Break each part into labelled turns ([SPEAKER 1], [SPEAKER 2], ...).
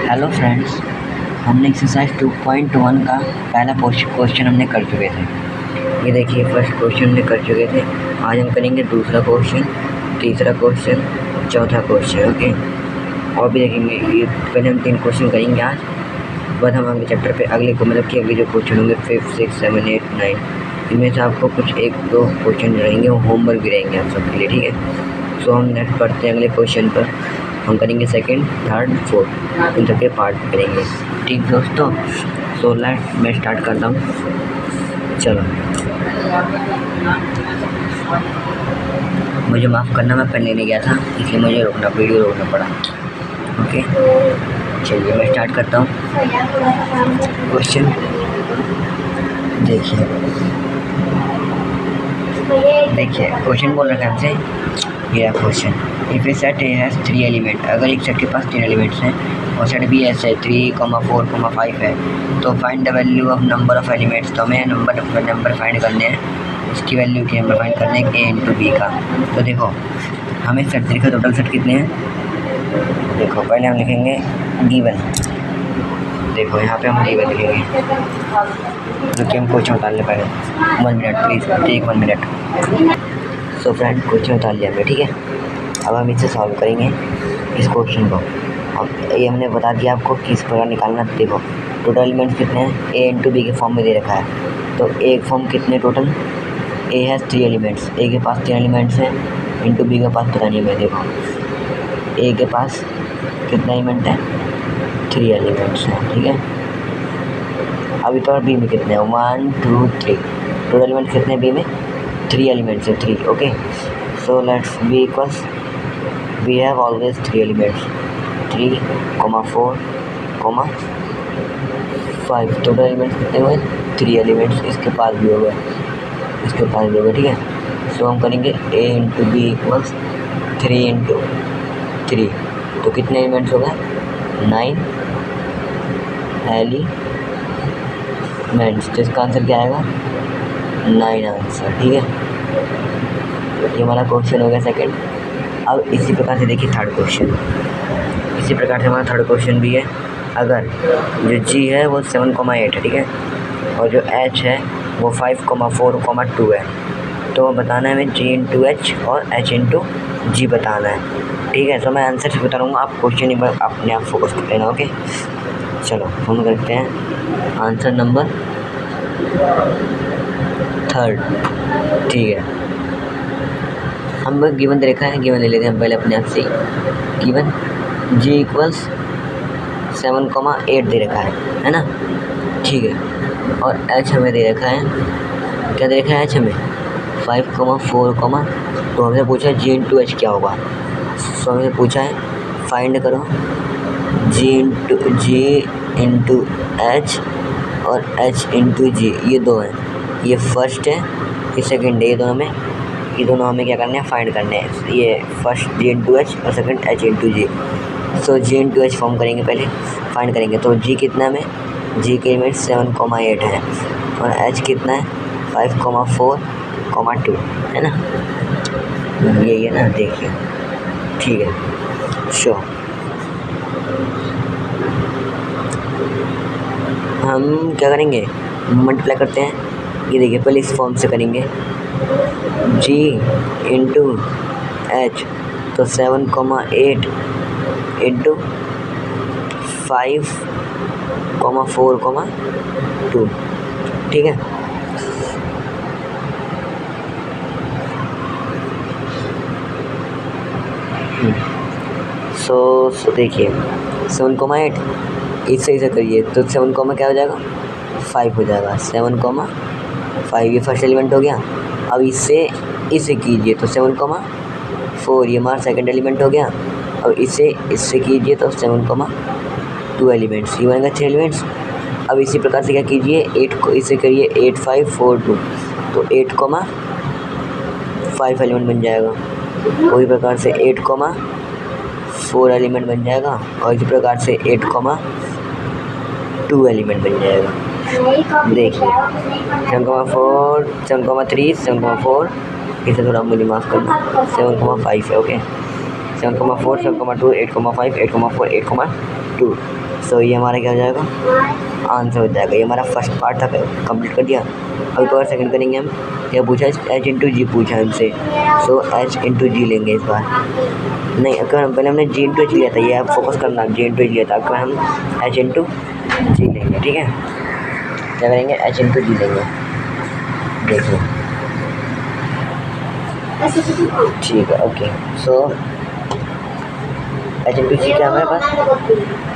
[SPEAKER 1] Hello friends, हमने exercise 2.1 का पहला क्वेश्चन हमने कर चुके थे। ये देखिए फर्स्ट क्वेश्चन हमने कर चुके थे। आज हम करेंगे दूसरा क्वेश्चन, तीसरा क्वेश्चन, चौथा क्वेश्चन। ओके, और भी देखेंगे। ये पहले हम 3 क्वेश्चन करेंगे आज, बाद हम अगले चैप्टर पे अगले जो क्वेश्चन होंगे 5, 6, 7, 8, 9, इनमें से आपको कुछ 1-2 क्वेश्चन रहेंगे, वो होमवर्क भी रहेंगे आप सबके लिए। ठीक है, सो हम नेक्स्ट पढ़ते हैं अगले क्वेश्चन पर। हम करेंगे सेकंड, थर्ड, फोर्थ, इन सबके पार्ट करेंगे। ठीक दोस्तों, सो लेट मैं स्टार्ट करता हूँ। चलो, मुझे माफ़ करना, मैं पेन लेने गया था, इसलिए मुझे वीडियो रोकना पड़ा। ओके, चलिए मैं स्टार्ट करता हूँ। क्वेश्चन देखिए क्वेश्चन बोल रखा है हमसे। ये question, if A set A has 3 element, अगर एक सेट के पास 3 एलिमेंट्स हैं और सेट बी ऐसे 3, 4, 5 है, तो find the value of number of elements. तो हमें नंबर फाइंड करने हैं, इसकी वैल्यू की नंबर फाइंड करने हैं ए इंटू बी का। तो देखो हमें सेट देखो, टोटल सेट कितने हैं। देखो पहले हम लिखेंगे गिवन। देखो यहाँ पे हम गिवन लिखेंगे, क्योंकि हम क्वेश्चन उतार ले पहले। 1 minute please, take 1 minute. So friend, question उतार लिया हमने, ठीक है। अब हम इसे सॉल्व करेंगे इस क्वेश्चन को। अब ये हमने बता दिया आपको किस प्रकार निकालना। देखो टोटल एलिमेंट्स कितने हैं, ए इंटू बी के फॉर्म में दे रखा है। तो एक फॉर्म कितने टोटल, ए हैज़ 3 एलिमेंट्स, ए के पास 3 एलिमेंट्स हैं, इंटू बी के पास पता नहीं है। देखो ए के पास कितना एलिमेंट है, 3 एलिमेंट्स हैं, ठीक है। अभी तो बी में कितने हैं, 1, 2, 3। टोटल एलिमेंट कितने हैं बी में, 3 एलिमेंट्स है, 3। Okay, so let's be equals, we have always 3 elements, 3, 4, 5। Total elements कितने हुए, 3 एलिमेंट्स। इसके पास भी हो गए, इसके पास भी हो गए, ठीक है। सो हम करेंगे ए इंटू बी इक्वल्स 3 इंटू 3। तो कितने एलिमेंट्स हो गए, 9 एलिमेंट्स। तो इसका आंसर क्या आएगा, 9 आंसर, ठीक है। ये हमारा क्वेश्चन हो गया सेकंड। अब इसी प्रकार से देखिए थर्ड क्वेश्चन। इसी प्रकार से हमारा थर्ड क्वेश्चन भी है। अगर जो जी है वो 7,8 है, ठीक है, और जो एच है वो 5, 4, 2 है, तो बताना है हमें जी इंटू एच और एच इंटू जी बताना है, ठीक है। तो मैं आंसर से बता दूँगा, आप क्वेश्चन ही अपने आप फोकस कर लेना। ओके, चलो हम करते हैं आंसर नंबर थर्ड, ठीक है। हम गिवन दे रखा है, गिवन ले लेते हैं हम पहले अपने आप से। गिवन जी इक्वल्स 7,8 दे रखा है ना, ठीक है। और एच हमें दे रखा है, क्या दे रखा है एच हमें, 5, 4, तो हमने पूछा जी इंटू एच क्या होगा। सो हमने पूछा है फाइंड करो जी इंटू एच और एच इंटू जी, ये 2 हैं, ये फर्स्ट है, ये सेकंड है। ये दोनों हमें क्या करने हैं, फाइंड करने हैं। ये फर्स्ट जी इंटू एच और सेकंड एच इंटू जी। सो जी इंटू एच फॉर्म करेंगे, पहले फाइंड करेंगे। तो जी कितना में, जी के लिमिट 7,8 है और एच कितना है, 5, 4, 2 है ना, यही है ना, देखिए, ठीक है। शो हम क्या करेंगे, मल्टीप्लाई करते हैं। ये देखिए पहले इस फॉर्म से करेंगे, जी इंटू एच, तो 7,8 इंटू 5, 4, 2, ठीक है। सो देखिए 7,8 इससे इसे करिए तो 7, क्या हो जाएगा, 5 हो जाएगा। 7,5 ये फर्स्ट एलिमेंट हो गया। अब इसे कीजिए तो 7,4 ये हमारा सेकंड एलिमेंट हो गया। अब इससे कीजिए तो 7,2 एलिमेंट्स, ये बनेगा 3 एलिमेंट्स। अब इसी प्रकार से क्या कीजिए, 8 को इसे करिए 8, 5, 4, 2, तो 8, 5 एलिमेंट बन जाएगा। उसी प्रकार से 8, 4 एलिमेंट बन जाएगा, और इसी प्रकार से 8, 2 एलिमेंट बन जाएगा। देखिए 7,4, 7,3, 7,4, इसे थोड़ा मुझे माफ़ करना, 7,5 है। ओके, 7,4, 7,2, 8,5, 8,4, 8, 2। सो ये हमारा क्या हो जाएगा, आंसर हो जाएगा। ये हमारा फर्स्ट पार्ट था, कंप्लीट कर दिया। अब और सेकंड करेंगे हम। क्या पूछा, एच इंटू जी पूछा हमसे। सो एच इंटू जी लेंगे इस बार। नहीं, अगर पहले हमने जी इंटू एच लिया था, ये आप फोकस करना, जी इंटू एच लिया था। अगर हम एच इंटू जी लेंगे, ठीक है। क्या करेंगे, एच इंटू जी लेंगे। देखिए ठीक है, ओके। सो एच इंटू जी क्या हमारे पास,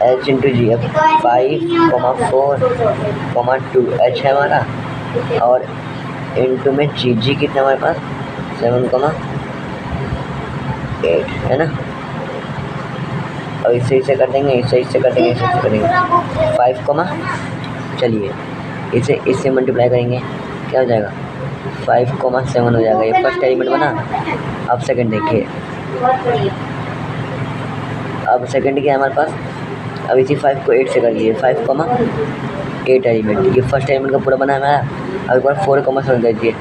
[SPEAKER 1] एच इंटू जी अब 5,4,2 एच है हमारा, और इंटू में जी कितना हमारे पास 7,8 है ना। और इससे कर देंगे, इससे कर देंगे, इससे कर देंगे 5, चलिए इसे इससे मल्टीप्लाई करेंगे, क्या हो जाएगा 5,7 हो जाएगा। ये फर्स्ट एलिमेंट बना। अब सेकंड देखिए, अब सेकंड क्या है हमारे पास, अब इसी 5 को 8 से कर लीजिए, 5,8 एलिमेंट। ये फर्स्ट एलिमेंट का पूरा बना है हमारा। अब एक बार 4,7 कर दीजिए,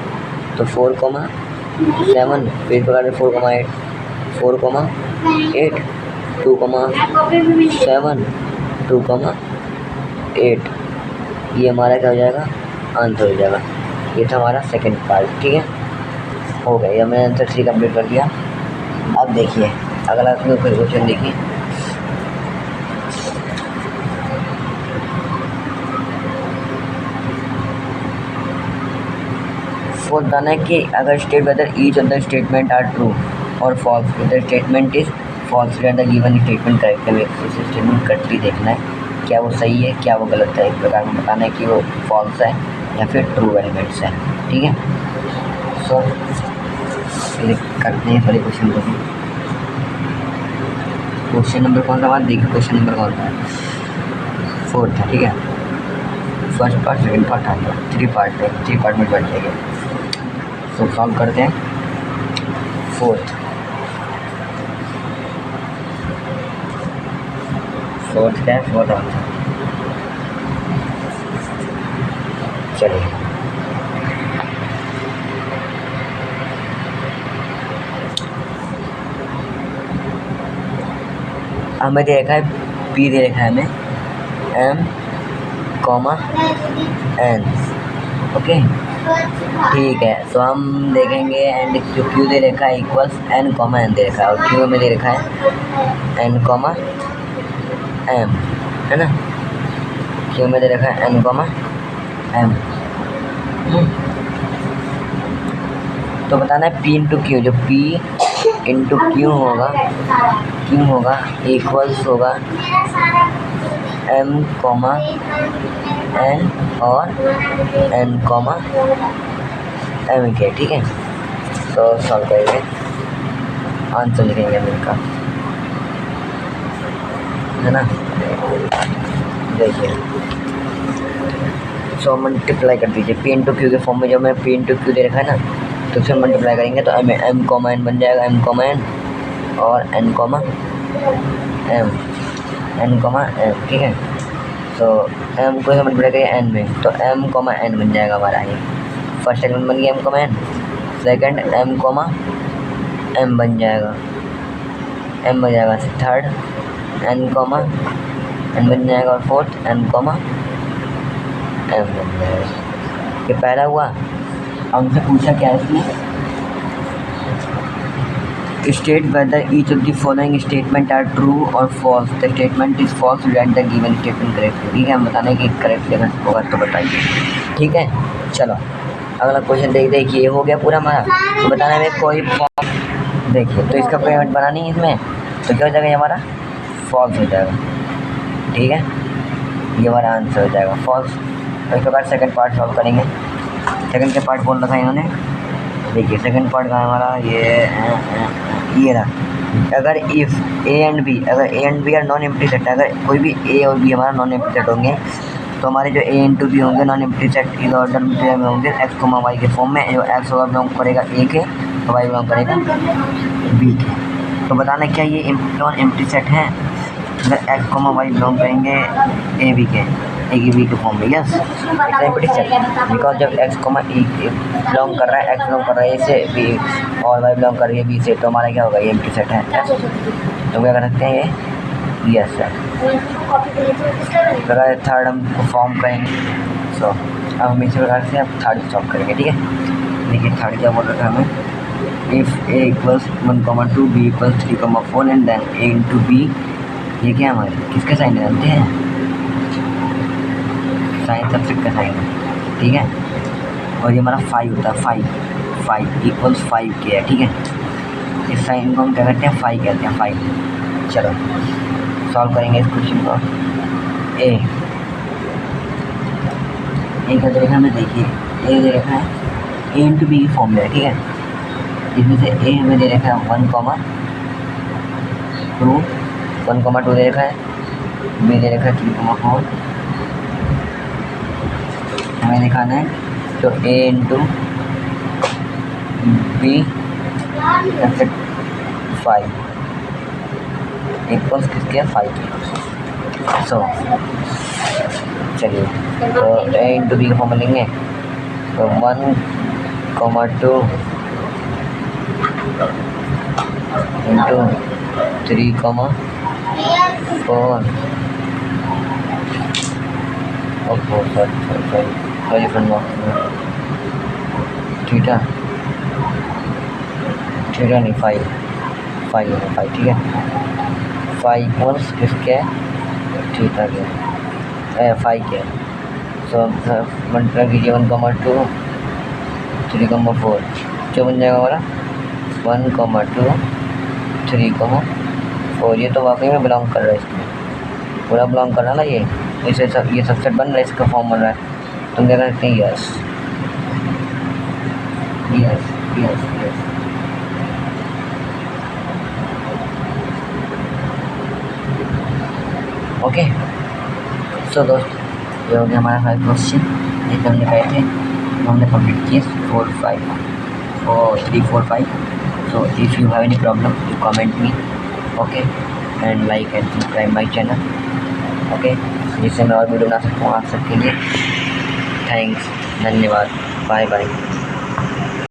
[SPEAKER 1] तो 4,7, फिर इस प्रकार 4,8, 4,8, 2,7, 2,8। ये हमारा क्या हो जाएगा, आंसर हो जाएगा। ये था हमारा सेकंड पार्ट, ठीक है, हो गया। ये मैंने आंसर 3 कंप्लीट कर दिया। अब देखिए अगला क्वेश्चन देखिए। बताना है कि अगर state whether each of the statement are true और false, the statement is false the given statement correct है। उस स्टेटमेंट करेक्टली देखना है, क्या वो सही है क्या वो गलत है। इस प्रकार में बताना है कि वो फॉल्स है या फिर ट्रू एलिमेंट्स है, ठीक है। सो करते हैं सारे क्वेश्चन को। क्वेश्चन नंबर कौन सा बात देखिए, क्वेश्चन नंबर कौन सा है, 4 था, ठीक है। First part, second part, third part, 3 part में बैठ जाएंगे। तो सॉल्व करते हैं। फोर्थ क्या है, फोर्थ आंसर। चलिए हमें दे रखा है पी, दे रखा है हमें M, N, ओके ठीक है। तो हम देखेंगे एंड जो क्यू दे रखा है इक्वल्स N, N दे रखा है, और क्यू में दे रखा है N, M, है ना। क्यू में दे रखा है N, M। तो बताना है P इंटू क्यू, जो P इंटू क्यू होगा इक्वल्स होगा M, N और N, M के, ठीक है। तो सॉल्व करेंगे, आंसर लिखेंगे इनका, है ना। देखिए सो मल्टीप्लाई कर दीजिए P इंटू क्यू के फॉर्म में, जब मैं P इंटू क्यू दे रखा है ना, तो उसे मल्टीप्लाई करेंगे तो M, N बन जाएगा, M, N और N, M, ठीक है। तो M को मल्टीप्लाई करेंगे N में, तो M, N बन जाएगा हमारा। ये फर्स्ट एलिमेंट बन गया M, N, second M, M बन जाएगा, थर्ड N, बन जाएगा, और फोर्थ N, M बन जाएगा। ये पहला हुआ। हमसे पूछा क्या है इसमें, state whether each of the following statement are true और false, the statement is false, right the given statement correct, ठीक है। हम बताने कि करेक्ट अगर होगा तो बताइए, ठीक है। चलो अगला क्वेश्चन देखिए, ये हो गया पूरा हमारा। तो बताना है कोई फॉल्स, देखिए तो इसका पेमेंट बनानी है इसमें, तो क्या हो जाएगा, ये हमारा फॉल्स हो जाएगा, ठीक है। ये हमारा आंसर हो जाएगा फॉल्स। तो इसके बाद सेकंड पार्ट सॉल्व करेंगे। सेकंड के पार्ट बोल रखा है इन्होंने, देखिए सेकंड पार्ट का हमारा ये रहा। अगर if A and B are non empty set, अगर कोई भी ए और बी हमारा नॉन एम्प्टी सेट होंगे, तो हमारे जो ए इंटू बी होंगे नॉन एम्प्टी सेट इस ऑर्डर में होंगे एक्स, वाई के फॉर्म में। जो एक्स होगा बिलोंग करेगा ए के, तो वाई बिलोंग करेगा बी के। तो बताना क्या ये नॉन एम्प्टी सेट है, अगर एक्स, वाई बिलोंग करेंगे ए बी के फॉर्म में, yes it's empty set. Because जब एक्स, बिलोंग कर रहा है ए से बी, और वाई बिलोंग कर रही है बी से, तो हमारा क्या होगा, ये एम्प्टी सेट है, यस। तो क्या कर सकते हैं ये, यस सर। तो थर्ड हम फॉर्म करेंगे। सो अब हम इसी प्रकार से अब थर्ड सॉल्व करेंगे, ठीक है। देखिए थर्ड क्या बोल रहा था हमें, if A equals 1,2 B equals 3,4 and then A into B. ये क्या हमारे किसके साइन जानते हैं, साइन सबसेट का साइन है, ठीक है। और ये हमारा 5 होता है, 5 इक्वल्स 5 के है, ठीक है। इस साइन को हम क्या कहते हैं, 5 कहते हैं, 5। चलो सॉल्व करेंगे इस क्वेश्चन को। ए का दे रखा है, हमें देखिए ए दे रखा है, ए इंटू बी की फॉर्म में है, ठीक है। इसमें से ए हमें दे रखा है 1,2, 1,2 दे रखा है, बी दे रखा है 3,4 हमें दिखाना है। तो ए इंटू बी 5 इक्वल्स किसके 5। सो चलिए तो ए इंटू बी का फॉर्म लेंगे, तो 1,2 इंटू 3,4 सॉरी थीटा नहीं 5, ठीक है। 5 इक्वल्स किसके थीटा के 5 के। सो मल्टीप्लाई कीजिए 1,2 3,4 जो बन जाएगा हमारा 1,2 3,4। ये तो वाकई में बिलोंग कर रहा है, इसमें पूरा बिलोंग कर रहा है ना, ये सबसेट बन रहा है, इसका फॉर्म बन रहा है। तुम क्या करते हैं, यस। ओके सो दोस्त, ये हो गया हमारा 5 क्वेश्चन, ये तो हमने कहे थे, हमने कंप्लीट किए 4, 5 3, 4, 5। So if you have any problem you comment me, okay, and like and subscribe my channel, okay, जिससे मैं और वीडियो बना सकता हूँ आप सबके लिए। थैंक्स, धन्यवाद, बाय बाय।